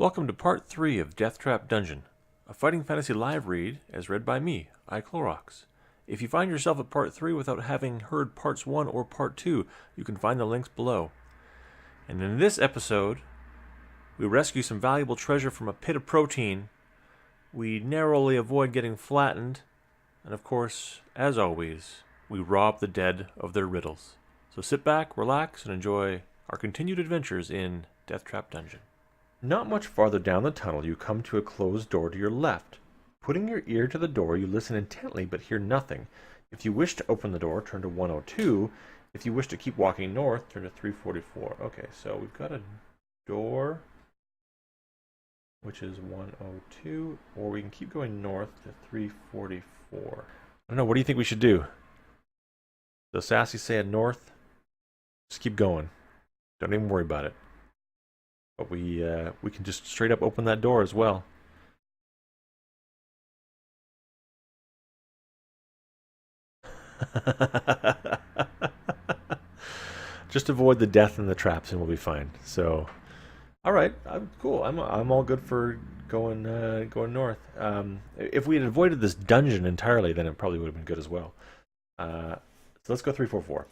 Welcome to part 3 of Deathtrap Dungeon, a fighting fantasy live read as read by me, iClorox. If you find yourself at part 3 without having heard parts 1 or part 2, you can find the links below. And in this episode, we rescue some valuable treasure from a pit of protein, we narrowly avoid getting flattened, and of course, as always, we rob the dead of their riddles. So sit back, relax, and enjoy our continued adventures in Deathtrap Dungeon. Not much farther down the tunnel, you come to a closed door to your left. Putting your ear to the door, you listen intently but hear nothing. If you wish to open the door, turn to 102. If you wish to keep walking north, turn to 344. Okay, so we've got a door, which is 102, or we can keep going north to 344. I don't know, what do you think we should do? So Sassy saying north, just keep going. Don't even worry about it. But we can just straight up open that door as well. Just avoid the death and the traps, and we'll be fine. So, all right, cool. I'm all good for going north. If we had avoided this dungeon entirely, then it probably would have been good as well. So let's go 344.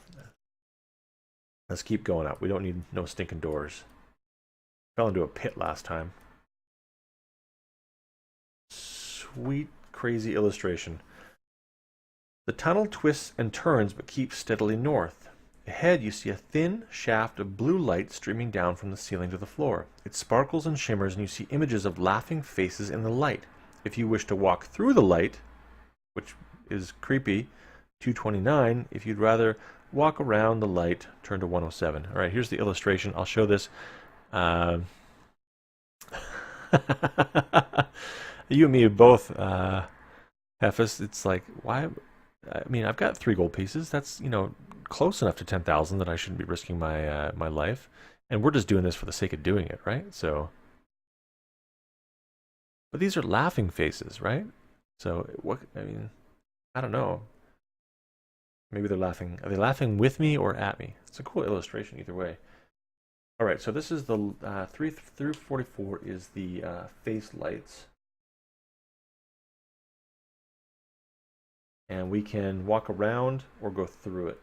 Let's keep going up. We don't need no stinking doors. Fell into a pit last time. Sweet, crazy illustration. The tunnel twists and turns but keeps steadily north. Ahead you see a thin shaft of blue light streaming down from the ceiling to the floor. It sparkles and shimmers and you see images of laughing faces in the light. If you wish to walk through the light, which is creepy, 229. If you'd rather walk around the light, turn to 107. Alright, here's the illustration. I'll show this. You and me both, Hefus, it's like, why? I mean, I've got 3 gold pieces. That's, close enough to 10,000 that I shouldn't be risking my my life. And we're just doing this for the sake of doing it, right? So, but these are laughing faces, right? So, what? I mean, I don't know. Maybe they're laughing. Are they laughing with me or at me? It's a cool illustration either way. All right, so this is the 3 through 44 is the face lights. And we can walk around or go through it.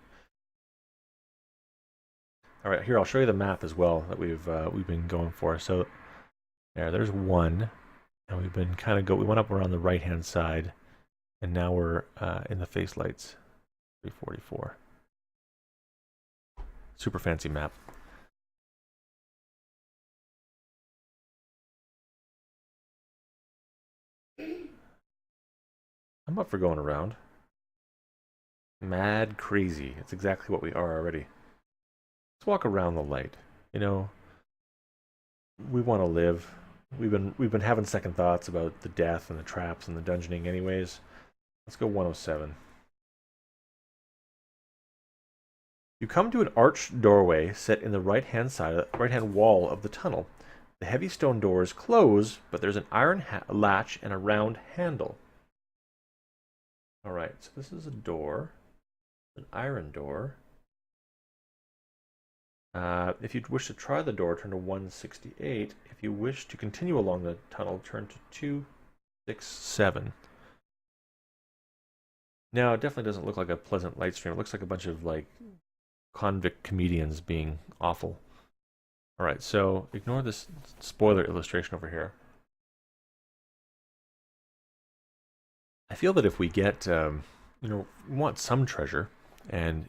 All right, here I'll show you the map as well that we've been going for. So there's one, and we've been we went up around the right-hand side, and now we're in the face lights, 344. Super fancy map. I'm up for going around. Mad crazy. It's exactly what we are already. Let's walk around the light. We want to live. We've been having second thoughts about the death and the traps and the dungeoning anyways. Let's go 107. You come to an arched doorway set in the right-hand wall of the tunnel. The heavy stone doors close, but there's an iron latch and a round handle. Alright, so this is a door, an iron door. If you wish to try the door, turn to 168. If you wish to continue along the tunnel, turn to 267. Now, it definitely doesn't look like a pleasant light stream. It looks like a bunch of, convict comedians being awful. Alright, so ignore this spoiler illustration over here. I feel that if we get, we want some treasure, and,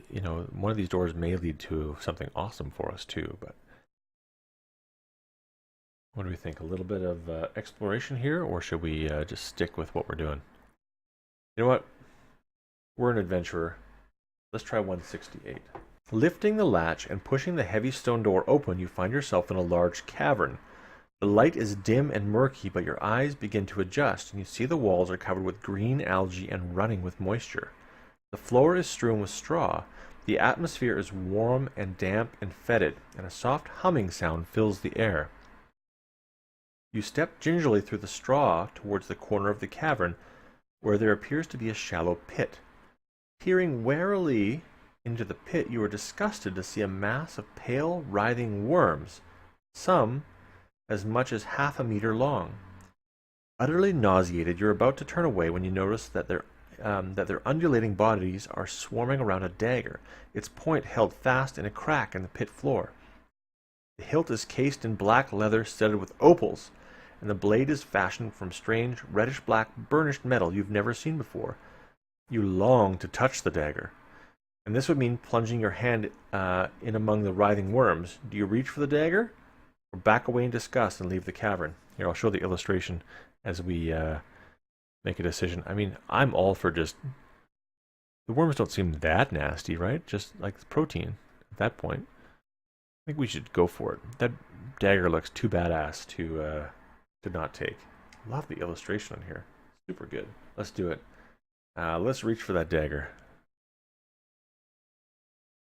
one of these doors may lead to something awesome for us too, but what do we think? A little bit of exploration here, or should we just stick with what we're doing? You know what? We're an adventurer. Let's try 168. Lifting the latch and pushing the heavy stone door open, you find yourself in a large cavern. The light is dim and murky, but your eyes begin to adjust, and you see the walls are covered with green algae and running with moisture. The floor is strewn with straw. The atmosphere is warm and damp and fetid, and a soft humming sound fills the air. You step gingerly through the straw towards the corner of the cavern, where there appears to be a shallow pit. Peering warily into the pit, you are disgusted to see a mass of pale, writhing worms. Some as much as half a meter long. Utterly nauseated, you're about to turn away when you notice that their undulating bodies are swarming around a dagger, its point held fast in a crack in the pit floor. The hilt is cased in black leather studded with opals, and the blade is fashioned from strange reddish-black burnished metal you've never seen before. You long to touch the dagger, and this would mean plunging your hand in among the writhing worms. Do you reach for the dagger, or back away in disgust and leave the cavern? Here, I'll show the illustration as we make a decision. I mean, I'm all for just... The worms don't seem that nasty, right? Just like the protein at that point. I think we should go for it. That dagger looks too badass to not take. Love the illustration on here. Super good. Let's do it. Let's reach for that dagger.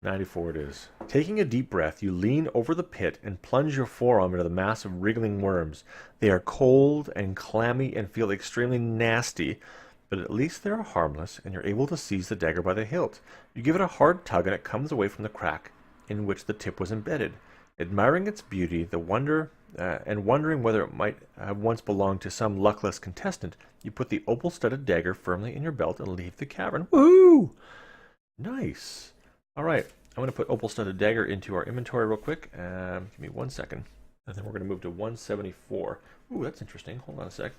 94 it is. Taking a deep breath, you lean over the pit and plunge your forearm into the mass of wriggling worms. They are cold and clammy and feel extremely nasty, but at least they are harmless, and you're able to seize the dagger by the hilt. You give it a hard tug, and it comes away from the crack in which the tip was embedded. Admiring its beauty, and wondering whether it might have once belonged to some luckless contestant, you put the opal-studded dagger firmly in your belt and leave the cavern. Woohoo! Nice. All right, I'm going to put opal-studded dagger into our inventory real quick. Give me 1 second, and then we're going to move to 174. Ooh, that's interesting. Hold on a sec.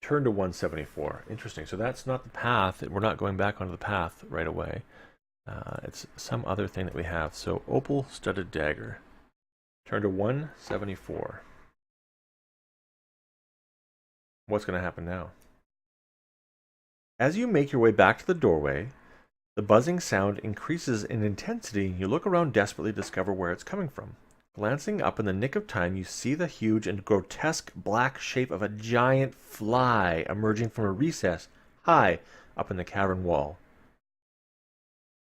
Turn to 174. Interesting. So that's not the path. We're not going back onto the path right away. It's some other thing that we have. So opal-studded dagger. Turn to 174. What's going to happen now? As you make your way back to the doorway, the buzzing sound increases in intensity, and you look around desperately to discover where it's coming from. Glancing up in the nick of time, you see the huge and grotesque black shape of a giant fly emerging from a recess high up in the cavern wall.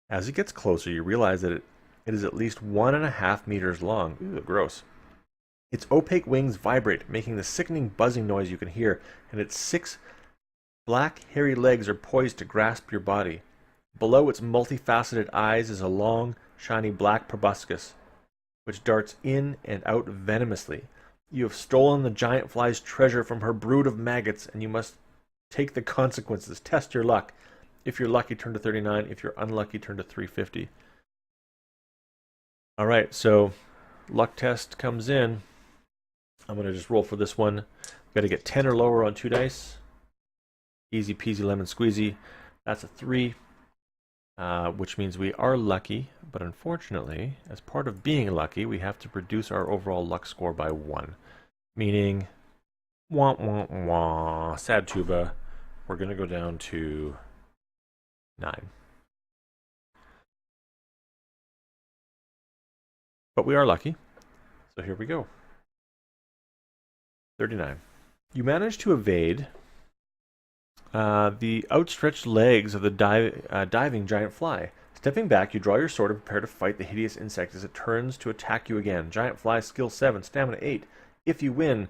As it gets closer, you realize that it is at least 1.5 meters long. Ooh, gross. Its opaque wings vibrate, making the sickening buzzing noise you can hear, and its 6 black, hairy legs are poised to grasp your body. Below its multifaceted eyes is a long, shiny black proboscis, which darts in and out venomously. You have stolen the giant fly's treasure from her brood of maggots, and you must take the consequences. Test your luck. If you're lucky, turn to 39. If you're unlucky, turn to 350. All right, so luck test comes in. I'm going to just roll for this one. We've got to get 10 or lower on 2 dice. Easy peasy lemon squeezy. That's a 3, which means we are lucky. But unfortunately, as part of being lucky, we have to reduce our overall luck score by 1. Meaning, wah, wah, wah, sad tuba, we're going to go down to 9. But we are lucky. So here we go. 39. You manage to evade the outstretched legs of the diving giant fly. Stepping back, you draw your sword and prepare to fight the hideous insect as it turns to attack you again. Giant fly, skill 7, stamina 8. If you win,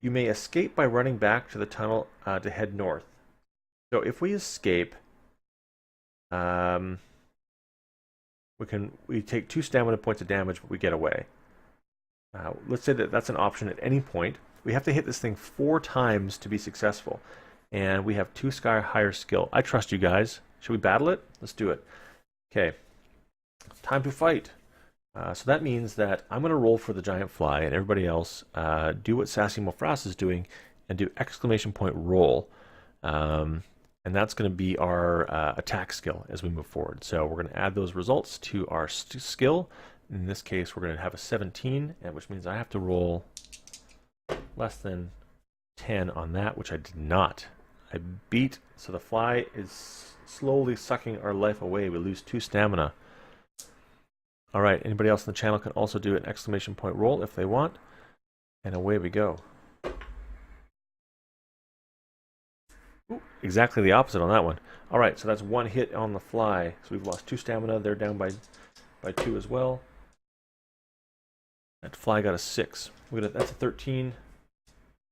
you may escape by running back to the tunnel to head north. So if we escape, we take 2 stamina points of damage, but we get away. Let's say that that's an option at any point. We have to hit this thing 4 times to be successful. And we have 2 sky higher skill. I trust you guys. Should we battle it? Let's do it. Okay. Time to fight. So that means that I'm going to roll for the giant fly, and everybody else do what Sassy Mofras is doing and do exclamation point roll. And that's going to be our attack skill as we move forward. So we're going to add those results to our skill. In this case, we're going to have a 17, which means I have to roll less than 10 on that, which I did not. I beat, so the fly is slowly sucking our life away. We lose 2 stamina. All right, anybody else on the channel can also do an exclamation point roll if they want. And away we go. Ooh, exactly the opposite on that one. All right, so that's 1 hit on the fly. So we've lost 2 stamina. They're down by 2 as well. That fly got a 6. That's a 13.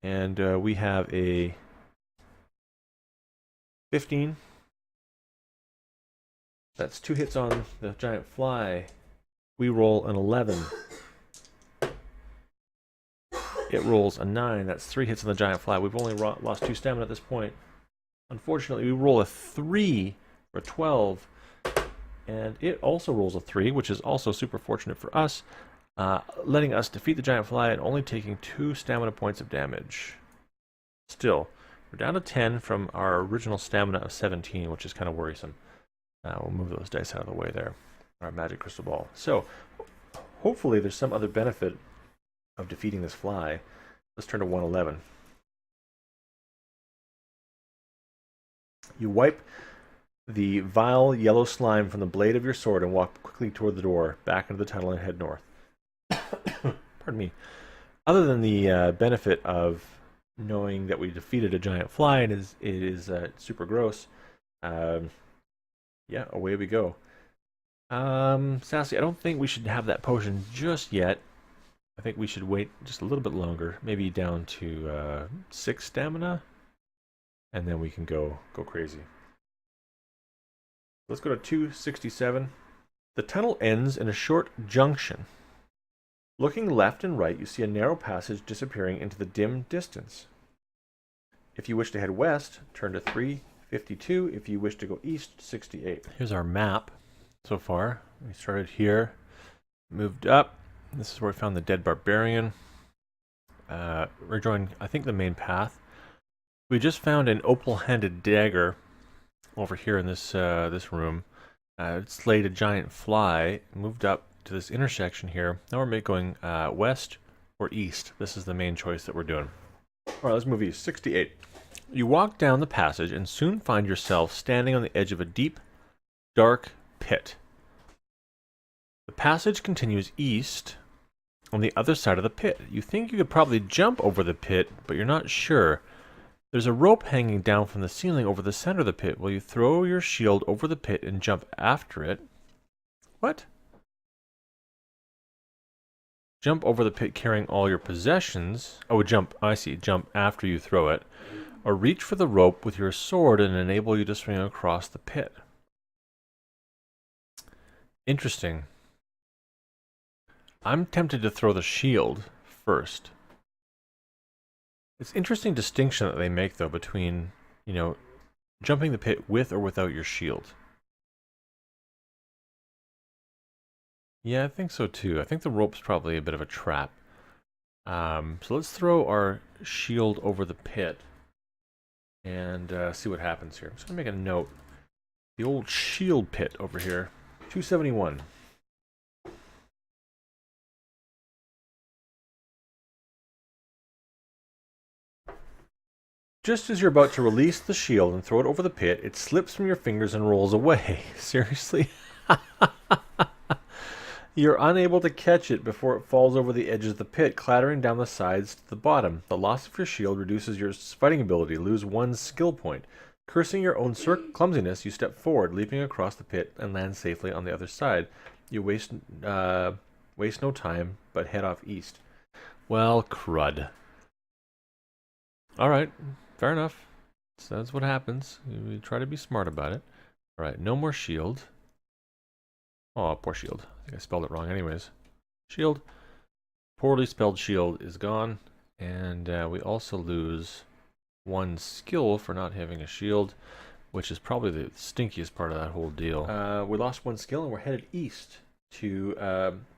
And we have a 15. That's 2 hits on the giant fly. We roll an 11. It rolls a 9. That's 3 hits on the giant fly. We've only lost 2 stamina at this point. Unfortunately, we roll a 3 for 12. And it also rolls a 3, which is also super fortunate for us, letting us defeat the giant fly and only taking 2 stamina points of damage. Still, we're down to 10 from our original stamina of 17, which is kind of worrisome. We'll move those dice out of the way there. Our magic crystal ball. So, hopefully there's some other benefit of defeating this fly. Let's turn to 111. You wipe the vile yellow slime from the blade of your sword and walk quickly toward the door, back into the tunnel and head north. Pardon me. Other than the benefit of knowing that we defeated a giant fly and it is super gross, yeah, away we go. Sassy, I don't think we should have that potion just yet. I think we should wait just a little bit longer, maybe down to 6 stamina, and then we can go crazy. Let's go to 267. The tunnel ends in a short junction. Looking left and right, you see a narrow passage disappearing into the dim distance. If you wish to head west, turn to 352. If you wish to go east, 68. Here's our map so far. We started here, moved up. This is where we found the dead barbarian. Rejoined, I think, the main path. We just found an opal-handed dagger over here in this room. It slayed a giant fly, moved up to this intersection here. Now we're going west or east. This is the main choice that we're doing. Alright, let's move east. 68. You walk down the passage and soon find yourself standing on the edge of a deep, dark pit. The passage continues east on the other side of the pit. You think you could probably jump over the pit, but you're not sure. There's a rope hanging down from the ceiling over the center of the pit. Will you throw your shield over the pit and jump after it? What? Jump over the pit carrying all your possessions. Oh, jump. I see. Jump after you throw it. Or reach for the rope with your sword and enable you to swing across the pit. Interesting. I'm tempted to throw the shield first. It's interesting distinction that they make, though, between, you know, jumping the pit with or without your shield. Yeah, I think so, too. I think the rope's probably a bit of a trap. So let's throw our shield over the pit and see what happens here. I'm just going to make a note. The old shield pit over here. 271. Just as you're about to release the shield and throw it over the pit, it slips from your fingers and rolls away. Seriously? You're unable to catch it before it falls over the edges of the pit, clattering down the sides to the bottom. The loss of your shield reduces your fighting ability. Lose 1 skill point. Cursing your own clumsiness, you step forward, leaping across the pit, and land safely on the other side. You waste no time, but head off east. Well, crud. Alright. Fair enough. So that's what happens. We try to be smart about it. Alright, no more shield. Oh, poor shield. I think I spelled it wrong anyways. Shield. Poorly spelled shield is gone. And we also lose 1 skill for not having a shield, which is probably the stinkiest part of that whole deal. We lost 1 skill and we're headed east to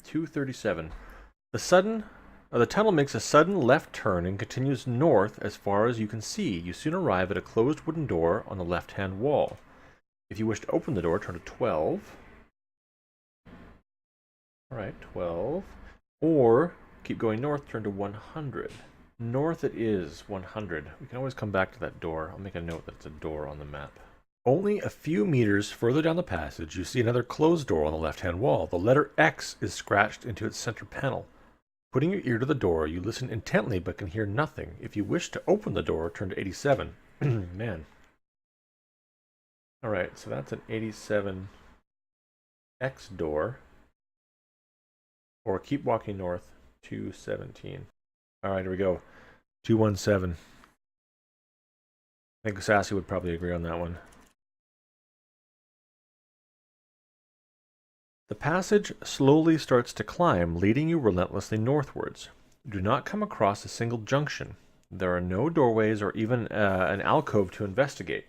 237. The tunnel makes a sudden left turn and continues north as far as you can see. You soon arrive at a closed wooden door on the left-hand wall. If you wish to open the door, turn to 12. Alright, 12. Or, keep going north, turn to 100. North it is, 100. We can always come back to that door. I'll make a note that it's a door on the map. Only a few meters further down the passage, you see another closed door on the left-hand wall. The letter X is scratched into its center panel. Putting your ear to the door, you listen intently but can hear nothing. If you wish to open the door, turn to 87. Man. Alright, so that's an 87 X door. Or keep walking north, 217. Alright, here we go. 217. I think Sassy would probably agree on that one. The passage slowly starts to climb, leading you relentlessly northwards. Do not come across a single junction. There are no doorways or even an alcove to investigate.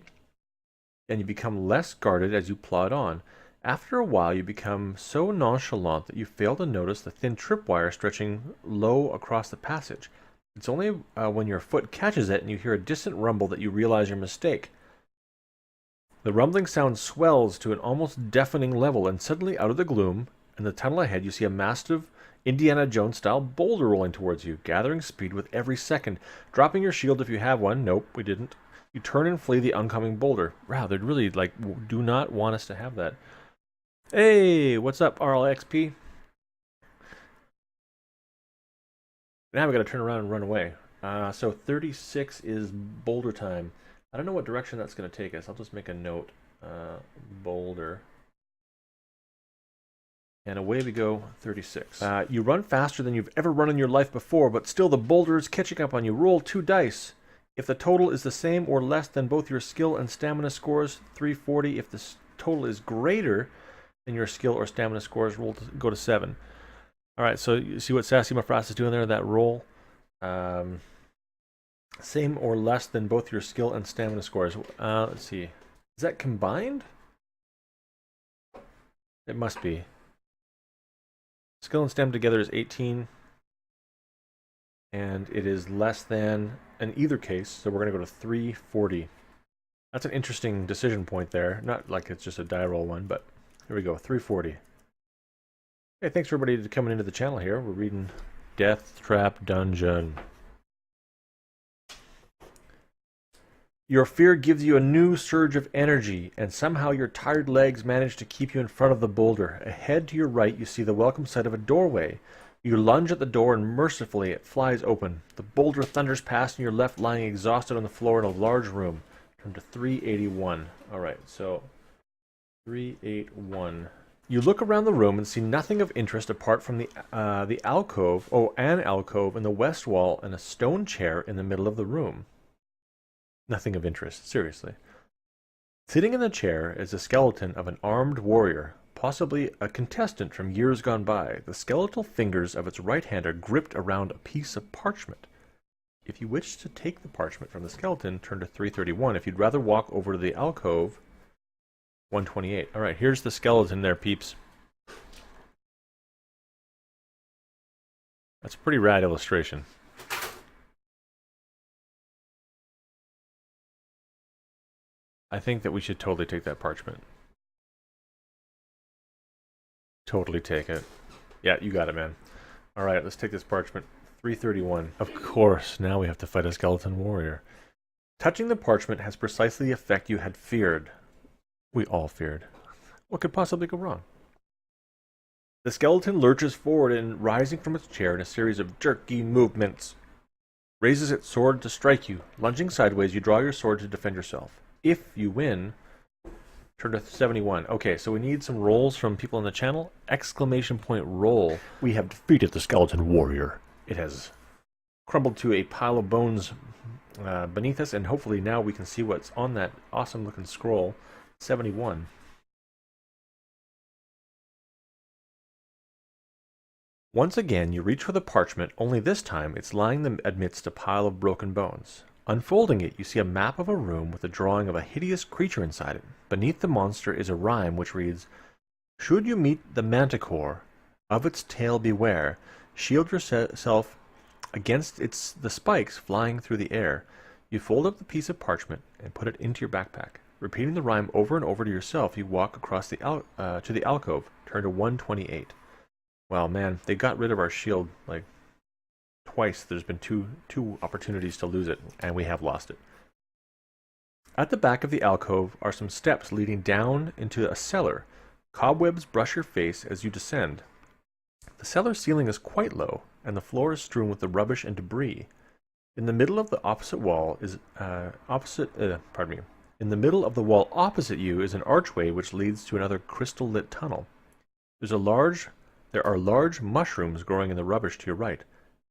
And you become less guarded as you plod on. After a while, you become so nonchalant that you fail to notice the thin tripwire stretching low across the passage. It's only when your foot catches it and you hear a distant rumble that you realize your mistake. The rumbling sound swells to an almost deafening level, and suddenly out of the gloom, in the tunnel ahead, you see a massive Indiana Jones-style boulder rolling towards you, gathering speed with every second. Dropping your shield if you have one. Nope, we didn't. You turn and flee the oncoming boulder. Wow, they really, do not want us to have that. Hey, what's up, RLXP? Now we gotta turn around and run away. So 36 is boulder time. I don't know what direction that's gonna take us. I'll just make a note. Boulder. And away we go, 36. You run faster than you've ever run in your life before, but still the boulder is catching up on you. Roll 2 dice. If the total is the same or less than both your skill and stamina scores, 340. If the total is greater than your skill or stamina scores, go to 7. Alright, so you see what Sassy Mafras is doing there, that roll? Same or less than both your skill and stamina scores. Let's see. Is that combined? It must be. Skill and stamina together is 18. And it is less than in either case, so we're going to go to 340. That's an interesting decision point there. Not like it's just a die roll one, but here we go, 340. Hey, thanks for everybody coming into the channel here. We're reading Deathtrap Dungeon. Your fear gives you a new surge of energy, and somehow your tired legs manage to keep you in front of the boulder. Ahead to your right, you see the welcome sight of a doorway. You lunge at the door, and mercifully it flies open. The boulder thunders past, and you're left lying exhausted on the floor in a large room. Turn to 381. Alright, so 381. You look around the room and see nothing of interest apart from the alcove, an alcove in the west wall and a stone chair in the middle of the room. Nothing of interest, seriously. Sitting in the chair is a skeleton of an armed warrior, possibly a contestant from years gone by. The skeletal fingers of its right hand are gripped around a piece of parchment. If you wish to take the parchment from the skeleton, turn to 331. If you'd rather walk over to the alcove, 128. Alright, here's the skeleton there, peeps. That's a pretty rad illustration. I think that we should totally take that parchment. Totally take it. Yeah, you got it, man. Alright, let's take this parchment. 331. Of course, now we have to fight a skeleton warrior. Touching the parchment has precisely the effect you had feared. We all feared. What could possibly go wrong? The skeleton lurches forward and, rising from its chair in a series of jerky movements, raises its sword to strike you. Lunging sideways, you draw your sword to defend yourself. If you win, turn to 71. Okay, so we need some rolls from people in the channel. Exclamation point roll. We have defeated the skeleton warrior. It has crumbled to a pile of bones beneath us, and hopefully now we can see what's on that awesome looking scroll. 71. Once again, you reach for the parchment, only this time it's lying amidst a pile of broken bones. Unfolding it, you see a map of a room with a drawing of a hideous creature inside it. Beneath the monster is a rhyme which reads, "Should you meet the manticore, of its tail beware. Shield yourself against the spikes flying through the air." You fold up the piece of parchment and put it into your backpack. Repeating the rhyme over and over to yourself, you walk across to the alcove. Turn to 128. Wow, man, they got rid of our shield like twice. There's been two opportunities to lose it, and we have lost it. At the back of the alcove are some steps leading down into a cellar. Cobwebs brush your face as you descend. The cellar ceiling is quite low, and the floor is strewn with the rubbish and debris. In the middle of the wall opposite you is an archway which leads to another crystal-lit tunnel. There are large mushrooms growing in the rubbish to your right.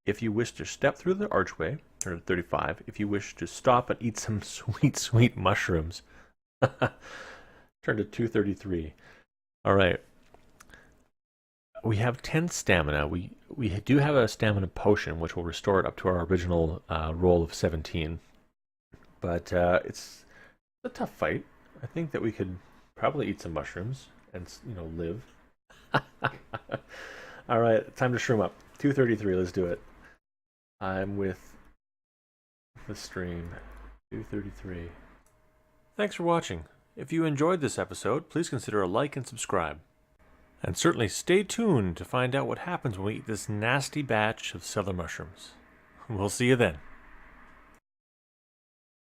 If you wish to step through the archway, turn to 35. If you wish to stop and eat some sweet, sweet mushrooms, turn to 233. All right. We have 10 stamina. We do have a stamina potion, which will restore it up to our original roll of 17. But it's a tough fight. I think that we could probably eat some mushrooms and live. All right, time to shroom up. 233. Let's do it. I'm with the stream. 233. Thanks for watching. If you enjoyed this episode, please consider a like and subscribe. And certainly stay tuned to find out what happens when we eat this nasty batch of cellar mushrooms. We'll see you then.